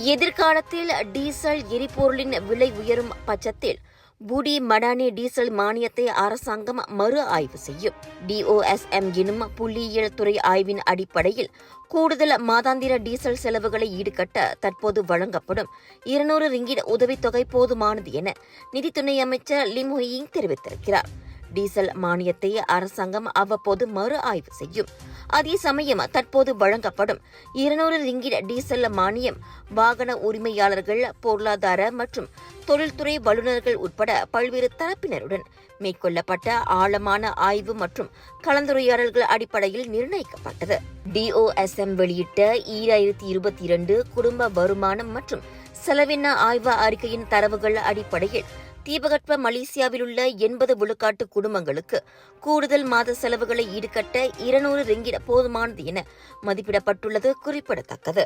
எதிர்காலத்தில் டீசல் எரிபொருளின் விலை உயரும் பட்சத்தில் புடி மடானி டீசல் மானியத்தை அரசாங்கம் மறு ஆய்வு செய்யும். DOSM எனும் புள்ளியியல் துறை ஆய்வின் அடிப்படையில் கூடுதல் மாதாந்திர டீசல் செலவுகளை ஈடுகட்ட தற்போது வழங்கப்படும் 200 ரிங்கிட் உதவித்தொகை போதுமானது என நிதித்துறை அமைச்சர் லிம் ஹுயிங் தெரிவித்திருக்கிறார். டீசல் மானியத்தை அரசாங்கம் அவ்வப்போது மறு ஆய்வு செய்யும். அதே சமயம் தற்போது வழங்கப்படும் 200 ரிங்கிட் டீசல் மானியம் வாகன உரிமையாளர்கள், பொருளாதார மற்றும் தொழில்துறை வல்லுநர்கள் உட்பட பல்வேறு தரப்பினருடன் மேற்கொள்ளப்பட்ட ஆழமான ஆய்வு மற்றும் கலந்துரையாடல்கள் அடிப்படையில் நிர்ணயிக்கப்பட்டது. DOSM வெளியிட்ட 2022 குடும்ப வருமானம் மற்றும் செலவின ஆய்வு அறிக்கையின் தரவுகள் அடிப்படையில் தீபகற்ப மலேசியாவில் உள்ள 80 விழுக்காட்டு குடும்பங்களுக்கு கூடுதல் மாத செலவுகளை ஈடுகட்ட 200 ரிங்கிட் போதுமானது என மதிப்பிடப்பட்டுள்ளது குறிப்பிடத்தக்கது.